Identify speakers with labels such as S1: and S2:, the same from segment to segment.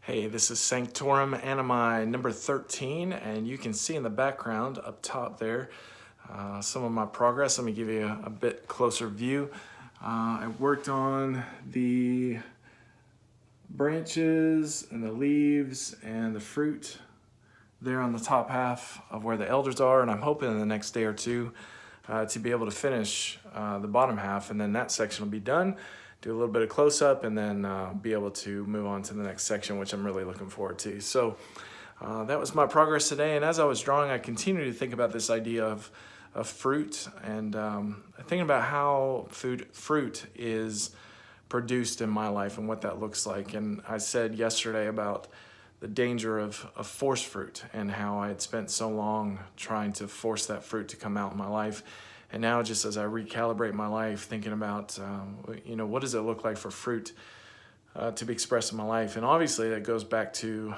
S1: Hey, this is Sanctorum Animae number 13, and you can see in the background up top there some of my progress. Let me give you a bit closer view. I worked on the branches and the leaves and the fruit there on the top half of where the elders are, and I'm hoping in the next day or two to be able to finish the bottom half, and then that section will be done. Do a little bit of close-up and then be able to move on to the next section, which I'm really looking forward to. So that was my progress today, and as I was drawing, I continued to think about this idea of fruit, and thinking about how fruit is produced in my life and what that looks like. And I said yesterday about the danger of forced fruit and how I had spent so long trying to force that fruit to come out in my life. And now, just as I recalibrate my life, thinking about, what does it look like for fruit to be expressed in my life? And obviously that goes back to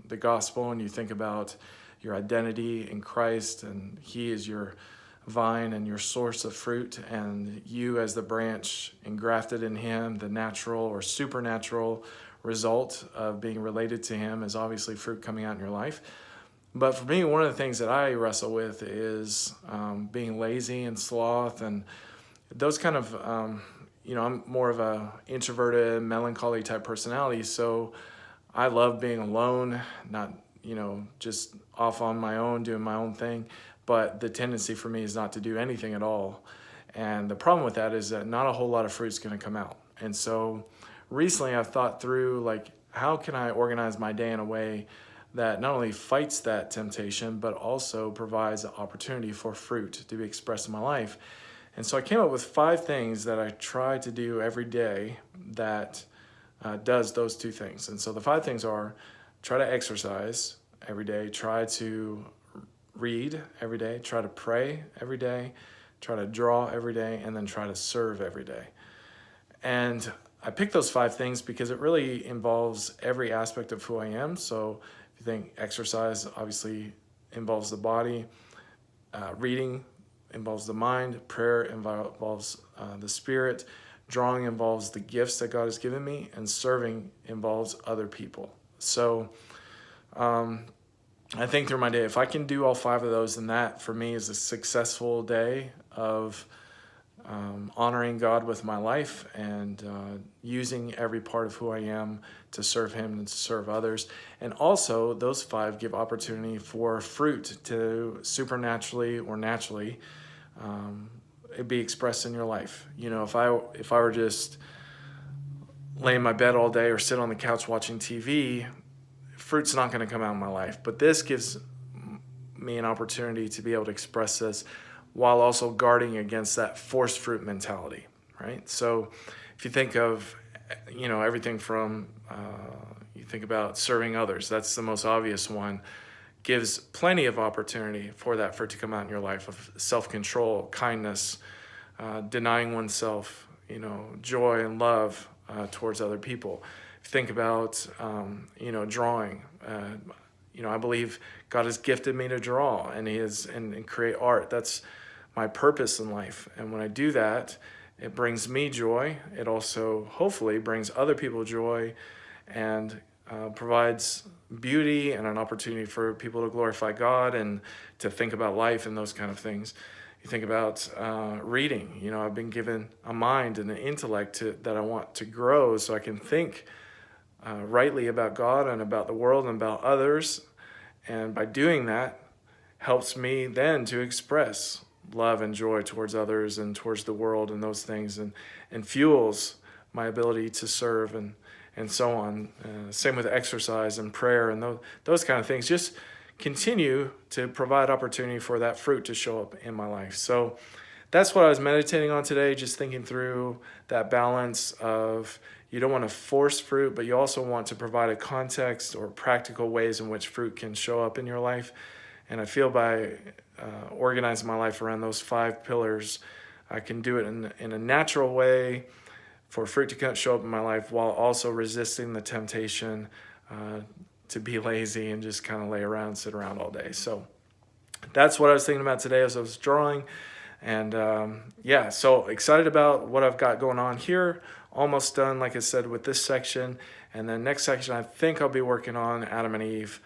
S1: the gospel, and you think about your identity in Christ, and He is your vine and your source of fruit, and you as the branch engrafted in Him, the natural or supernatural result of being related to Him is obviously fruit coming out in your life. But for me, one of the things that I wrestle with is being lazy and sloth, and those kind of, I'm more of a introverted, melancholy type personality. So I love being alone, not, just off on my own, doing my own thing. But the tendency for me is not to do anything at all. And the problem with that is that not a whole lot of fruit is going to come out. And so recently I've thought through, how can I organize my day in a way that not only fights that temptation, but also provides an opportunity for fruit to be expressed in my life. And so I came up with 5 things that I try to do every day that does those 2 things. And so the 5 things are: try to exercise every day, try to read every day, try to pray every day, try to draw every day, and then try to serve every day. And I picked those 5 things because it really involves every aspect of who I am. So if you think exercise obviously involves the body, reading involves the mind, prayer involves the spirit, drawing involves the gifts that God has given me, and serving involves other people. So I think through my day, if I can do all 5 of those, then that for me is a successful day of honoring God with my life, and using every part of who I am to serve Him and to serve others. And also, those 5 give opportunity for fruit to supernaturally or naturally be expressed in your life. If I were just lay in my bed all day or sit on the couch watching TV, fruit's not going to come out in my life. But this gives me an opportunity to be able to express this while also guarding against that forced fruit mentality, right? So if you think of, everything from, you think about serving others, that's the most obvious one, gives plenty of opportunity for that fruit to come out in your life, of self-control, kindness, denying oneself, joy and love towards other people. If you think about, drawing, I believe God has gifted me to draw, and and create art. That's my purpose in life. And when I do that, it brings me joy. It also hopefully brings other people joy, and provides beauty and an opportunity for people to glorify God and to think about life and those kind of things. You think about reading. I've been given a mind and an intellect that I want to grow so I can think rightly about God and about the world and about others. And by doing that, helps me then to express love and joy towards others and towards the world and those things, and fuels my ability to serve and so on. Same with exercise and prayer and those kind of things. Just continue to provide opportunity for that fruit to show up in my life. So that's what I was meditating on today, just thinking through that balance of, you don't want to force fruit, but you also want to provide a context or practical ways in which fruit can show up in your life. And I feel by organizing my life around those 5 pillars, I can do it in a natural way for fruit to show up in my life, while also resisting the temptation to be lazy and just kind of lay around, sit around all day. So that's what I was thinking about today as I was drawing. And so excited about what I've got going on here almost done, like I said, with this section. And then next section, I think I'll be working on Adam and Eve,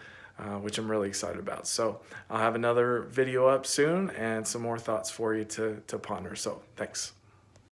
S1: which I'm really excited about. So I'll have another video up soon and some more thoughts for you to ponder. So thanks.